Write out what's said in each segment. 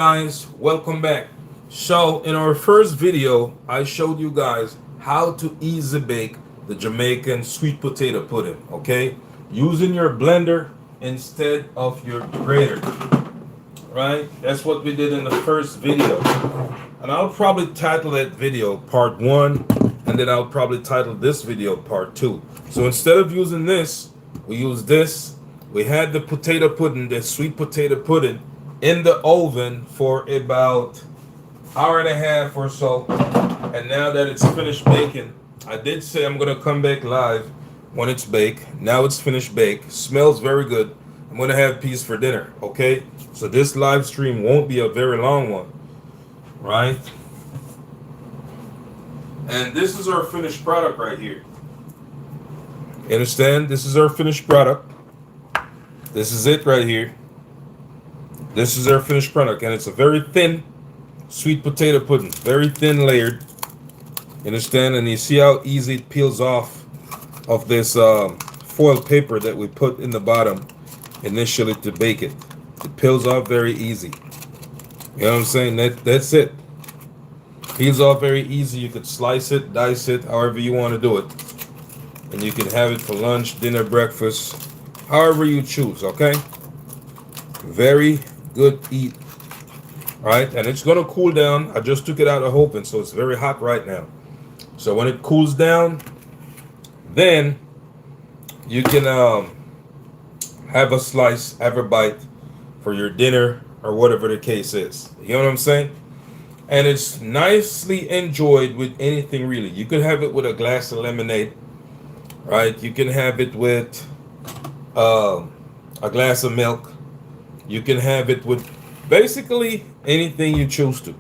Guys, welcome back. So in our first video I showed you guys how to easy bake the Jamaican sweet potato pudding, okay, using your blender instead of your grater. Right, that's what we did in the first video, and I'll probably title that video part 1, and then I'll probably title this video part 2. So instead of using this, we use this. We had the potato pudding, the sweet potato pudding, in the oven for about hour and a half or so. And now that it's finished baking, I did say I'm gonna come back live when it's baked. Now it's finished baked. Smells very good. I'm gonna have peas for dinner. Okay, so this live stream won't be a very long one, right? And this is our finished product right here. You understand? This is our finished product. This is it right here. This is our finished product, and it's a very thin sweet potato pudding, very thin layered. You understand? And you see how easy it peels off of this foil paper that we put in the bottom initially to bake it. It peels off very easy. You know what I'm saying? That's it. Peels off very easy. You could slice it, dice it, however you want to do it, and you can have it for lunch, dinner, breakfast, however you choose. Okay? Very good eat. Right, and it's gonna cool down. I just took it out of the oven, so it's very hot right now. So when it cools down, then you can have a slice, have a bite for your dinner or whatever the case is. You know what I'm saying? And it's nicely enjoyed with anything really. You could have it with a glass of lemonade, right? You can have it with a glass of milk. You can have it with basically anything you choose to.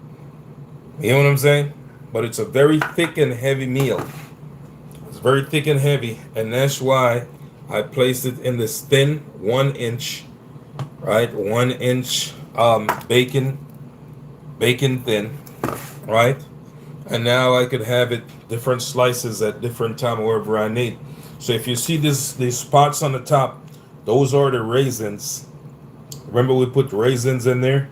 You know what I'm saying? But it's a very thick and heavy meal. It's very thick and heavy, and that's why I placed it in this thin 1 inch, right? 1 inch bacon thin, right? And now I could have it different slices at different time wherever I need. So if you see these spots on the top, those are the raisins. Remember we put raisins in there?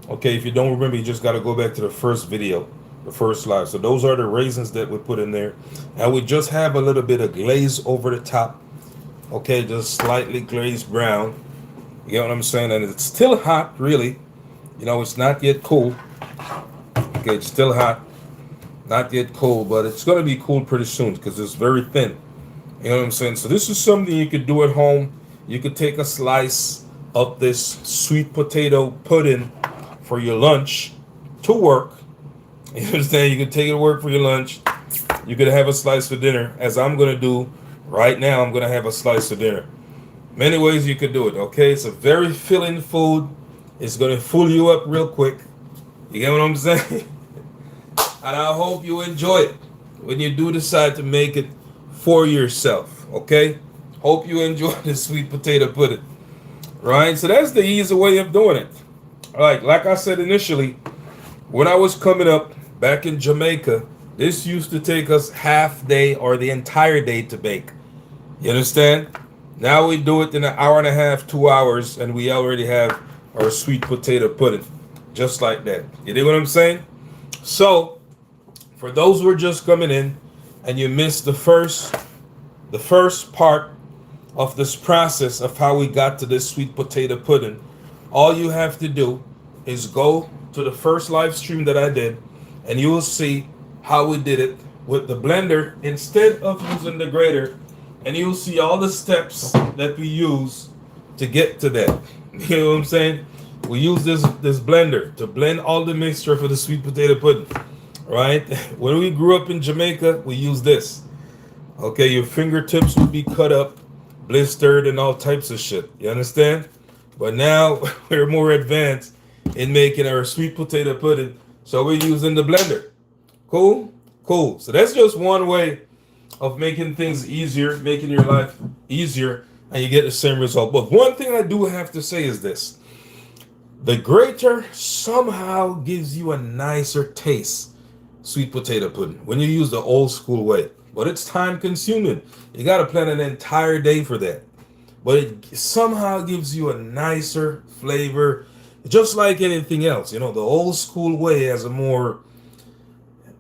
Okay, if you don't remember, you just got to go back to the first video, the first slide. So those are the raisins that we put in there. And we just have a little bit of glaze over the top. Okay, just slightly glazed brown. You know what I'm saying? And it's still hot, really. You know, it's not yet cool. Okay, it's still hot. Not yet cool, but it's going to be cool pretty soon because it's very thin. You know what I'm saying? So this is something you could do at home. You could take a slice of this sweet potato pudding for your lunch to work. You understand? You could take it to work for your lunch. You could have a slice for dinner, as I'm going to do right now. I'm going to have a slice for dinner. Many ways you could do it, okay? It's a very filling food. It's going to fill you up real quick. You get what I'm saying? And I hope you enjoy it when you do decide to make it for yourself, okay? Hope you enjoy the sweet potato pudding. Right? So that's the easy way of doing it. Like I said initially, when I was coming up back in Jamaica, this used to take us half day or the entire day to bake. You understand? Now we do it in an hour and a half, 2 hours, and we already have our sweet potato pudding. Just like that. You dig what I'm saying? So, for those who are just coming in and you missed the first part of this process of how we got to this sweet potato pudding, all you have to do is go to the first live stream that I did, and you will see how we did it with the blender instead of using the grater, and you'll see all the steps that we use to get to that. You know what I'm saying? We use this blender to blend all the mixture for the sweet potato pudding, right? When we grew up in Jamaica, we used this. Okay, your fingertips would be cut up, blistered, and all types of shit. You understand? But now we're more advanced in making our sweet potato pudding, so we're using the blender. Cool? Cool. So that's just one way of making things easier, making your life easier, and you get the same result. But one thing I do have to say is this. The grater somehow gives you a nicer taste, sweet potato pudding, when you use the old school way. But it's time consuming. You got to plan an entire day for that. But it somehow gives you a nicer flavor. just like anything else, the old school way has a more,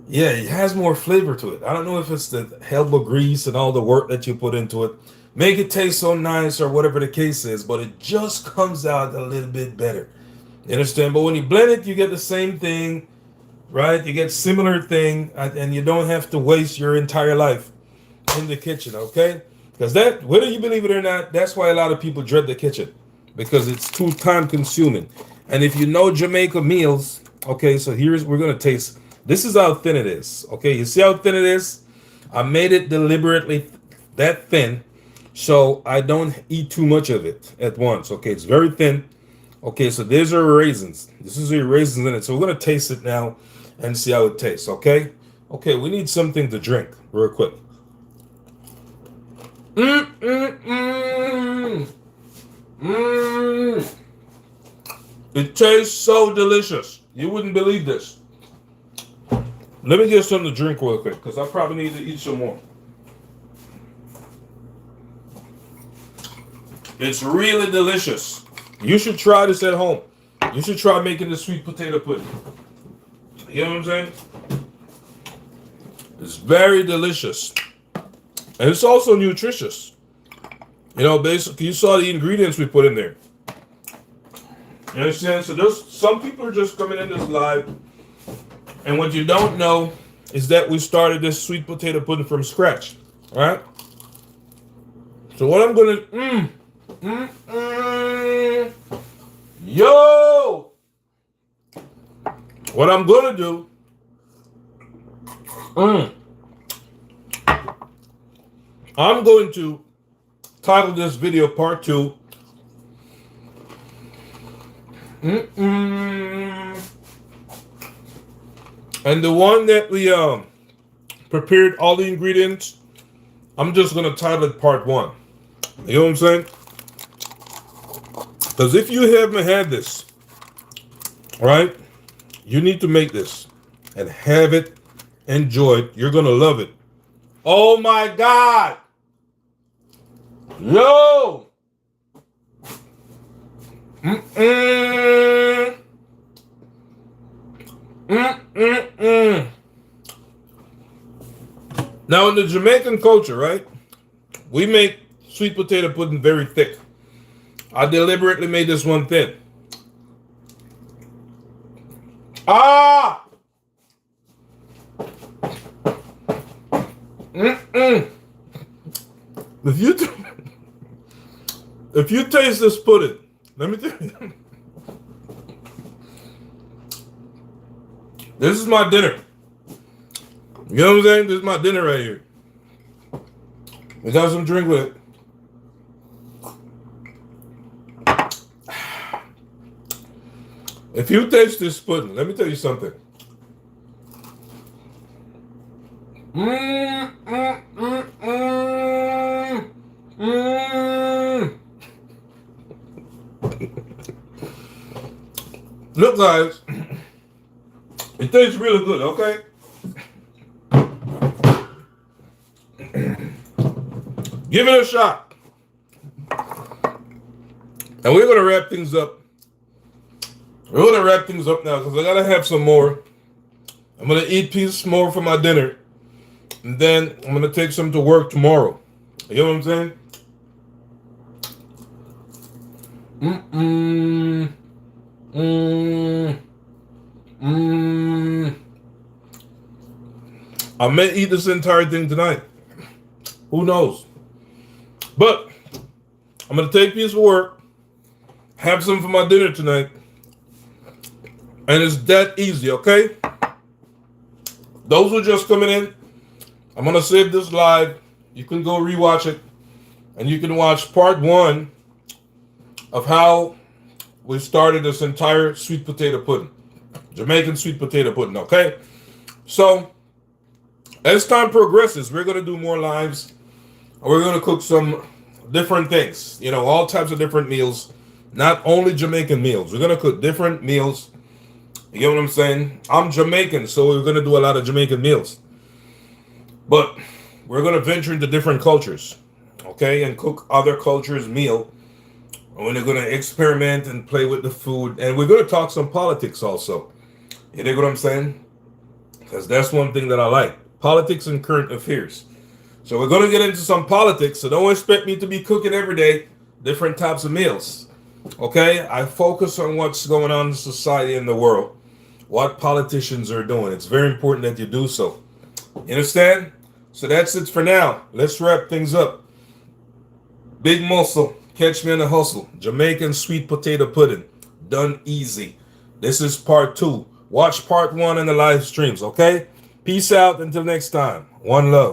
yeah, it has more flavor to it. I don't know if it's the elbow grease and all the work that you put into it, make it taste so nice or whatever the case is, but it just comes out a little bit better. You understand? But when you blend it, you get the same thing, right? You get similar thing, and you don't have to waste your entire life in the kitchen, okay? Because that, whether you believe it or not, that's why a lot of people dread the kitchen, because it's too time consuming. And if you know Jamaica meals, okay, so we're gonna taste. This is how thin it is. Okay, you see how thin it is? I made it deliberately that thin, so I don't eat too much of it at once. Okay, it's very thin. Okay, so there's our raisins. This is your raisins in it. So we're gonna taste it now and see how it tastes. Okay. Okay, we need something to drink real quick. Mm, mm, mm. Mm. It tastes so delicious. You wouldn't believe this. Let me get something to drink real quick, because I probably need to eat some more. It's really delicious. You should try this at home. You should try making the sweet potato pudding. You know what I'm saying? It's very delicious. And it's also nutritious. Basically, you saw the ingredients we put in there. You understand? So some people are just coming in this live, and what you don't know is that we started this sweet potato pudding from scratch. All right? So what I'm gonna yo, what I'm gonna do, I'm going to title this video part 2. And the one that we prepared all the ingredients, I'm just gonna title it part 1. You know what I'm saying? Because if you haven't had this, right, you need to make this and have it, enjoy it. You're gonna love it. Oh my God! Yo! Now in the Jamaican culture, right, we make sweet potato pudding very thick. I deliberately made this one thin. Ah! If you taste this pudding, let me tell you, this is my dinner. You know what I'm saying? This is my dinner right here. We got some drink with it. If you taste this pudding, let me tell you something. Look, guys, it tastes really good, okay? Give it a shot. And we're going to wrap things up. We're going to wrap things up now because I got to have some more. I'm going to eat piece more for my dinner. And then I'm going to take some to work tomorrow. You know what I'm saying? I may eat this entire thing tonight. Who knows? But I'm going to take these for work, have some for my dinner tonight, and it's that easy, okay? Those who are just coming in, I'm going to save this live. You can go rewatch it, and you can watch part 1 of how we started this entire sweet potato pudding. Jamaican sweet potato pudding, okay? So, as time progresses, we're going to do more lives. We're going to cook some different things, all types of different meals, not only Jamaican meals. We're going to cook different meals. You get what I'm saying? I'm Jamaican, so we're going to do a lot of Jamaican meals. But we're going to venture into different cultures, okay, and cook other cultures' meal When they're gonna experiment and play with the food, and we're gonna talk some politics also. You dig what I'm saying? Because that's one thing that I like: politics and current affairs. So we're gonna get into some politics. So don't expect me to be cooking every day different types of meals. Okay? I focus on what's going on in society and the world, what politicians are doing. It's very important that you do so. You understand? So that's it for now. Let's wrap things up. Big muscle. Catch me in the hustle. Jamaican sweet potato pudding. Done easy. This is part 2. Watch part 1 in the live streams, okay? Peace out until next time. One love.